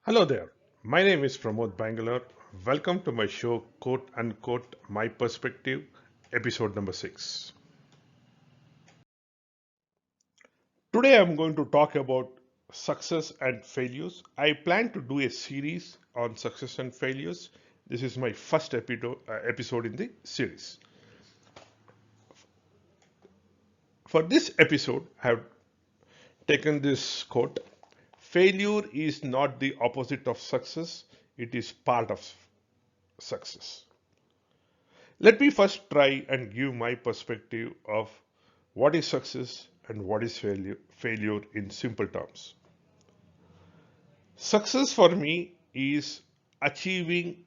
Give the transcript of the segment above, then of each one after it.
Hello there. My name is Pramod Bangalore. Welcome to my show, quote unquote, My Perspective, episode number 6. Today I'm going to talk about success and failures. I plan to do a series on success and failures. This is my first episode in the series. For this episode, I have taken this quote: failure is not the opposite of success, it is part of success. Let me first try and give my perspective of what is success and what is failure in simple terms. Success for me is achieving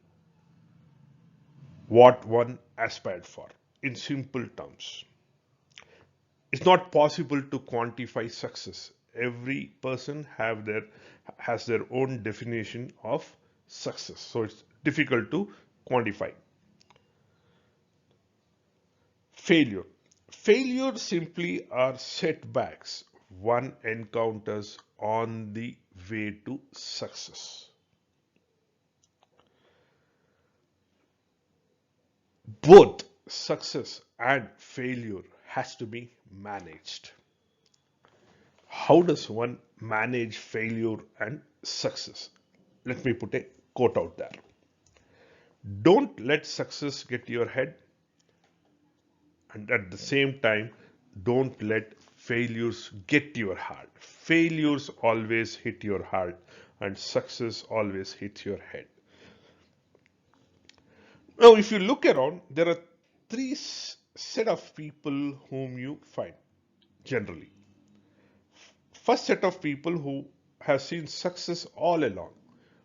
what one aspired for. In simple terms, it's not possible to quantify success. Every person has their own definition of success, so it's difficult to quantify. Failure. Failure simply are setbacks one encounters on the way to success. Both success and failure has to be managed. How does one manage failure and success? Let me put a quote out there. Don't let success get your head, and at the same time, don't let failures get your heart. Failures always hit your heart, and success always hits your head. Now, if you look around, there are three set of people whom you find generally. First set of people who have seen success all along.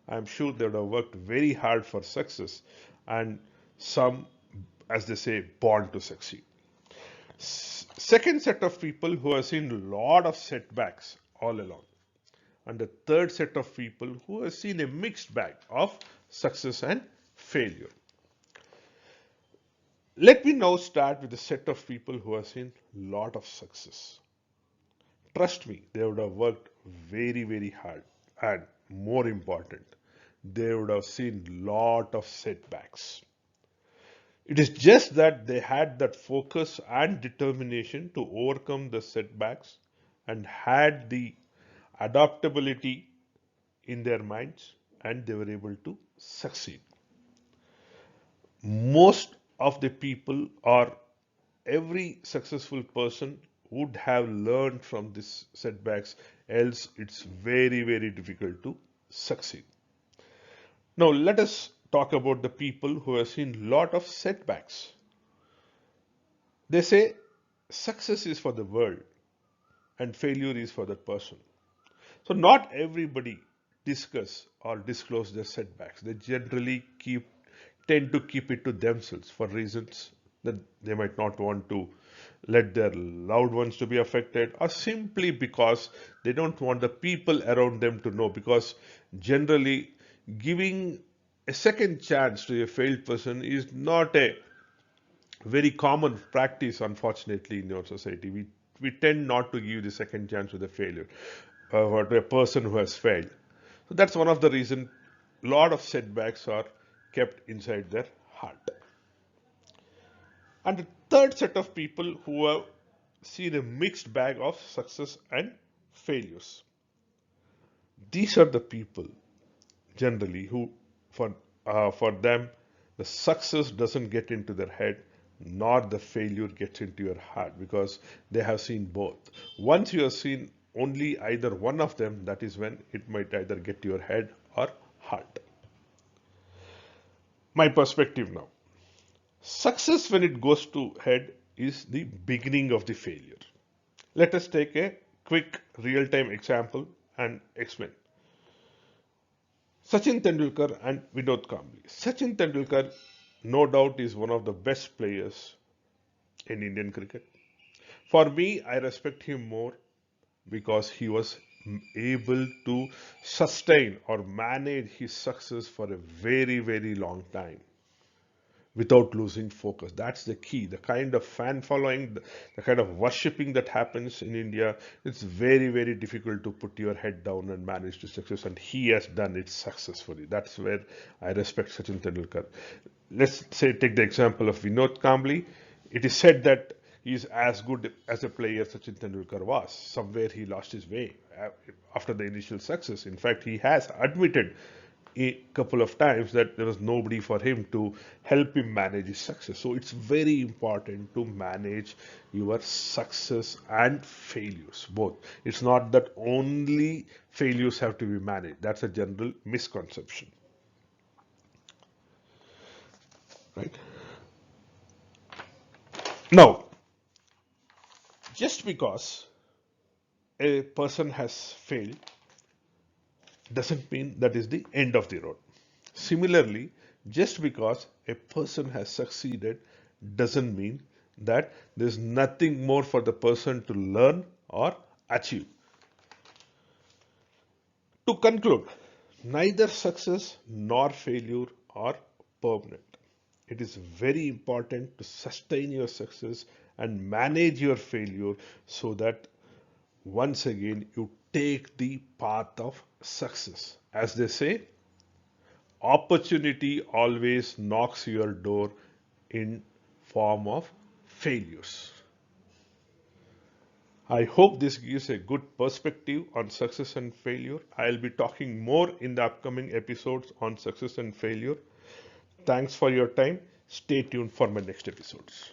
I'm sure they would have worked very hard for success, and some, as they say, born to succeed. Second set of people who have seen a lot of setbacks all along. And the third set of people who have seen a mixed bag of success and failure. Let me now start with the set of people who have seen a lot of success. Trust me, they would have worked very, very hard. And more important, they would have seen a lot of setbacks. It is just that they had that focus and determination to overcome the setbacks and had the adaptability in their minds, and they were able to succeed. Most of the people, or every successful person, would have learned from these setbacks, else it's very, very difficult to succeed. Now let us talk about the people who have seen a lot of setbacks. They say success is for the world and failure is for that person. So not everybody discuss or disclose their setbacks. They generally tend to keep it to themselves for reasons that they might not want to let their loved ones to be affected, or simply because they don't want the people around them to know, because generally giving a second chance to a failed person is not a very common practice, unfortunately, in our society. We tend not to give the second chance to the failure, or to a person who has failed. So that's one of the reasons a lot of setbacks are kept inside their heart. And the third set of people who have seen a mixed bag of success and failures. These are the people generally who, for them, the success doesn't get into their head, nor the failure gets into your heart, because they have seen both. Once you have seen only either one of them, that is when it might either get to your head or heart. My perspective now. Success, when it goes to head, is the beginning of the failure. Let us take a quick real-time example and explain. Sachin Tendulkar and Vinod Kambli. Sachin Tendulkar, no doubt, is one of the best players in Indian cricket. For me, I respect him more because he was able to sustain or manage his success for a very, very long time. without losing focus. That's the key. The kind of fan following, the kind of worshipping that happens in India, it's very, very difficult to put your head down and manage to success. And he has done it successfully. That's where I respect Sachin Tendulkar. Let's say, take the example of Vinod Kambli. It is said that he is as good as a player Sachin Tendulkar was. Somewhere he lost his way after the initial success. In fact, he has admitted a couple of times that there was nobody for him to help him manage his success. So it's very important to manage your success and failures both. It's not that only failures have to be managed. That's a general misconception, right? Now, just because a person has failed doesn't mean that is the end of the road. Similarly, just because a person has succeeded doesn't mean that there's nothing more for the person to learn or achieve. To conclude, neither success nor failure are permanent. It is very important to sustain your success and manage your failure so that once again you take the path of success. As they say, opportunity always knocks your door in form of failures. I hope this gives a good perspective on success and failure. I'll be talking more in the upcoming episodes on success and failure. Thanks for your time. Stay tuned for my next episodes.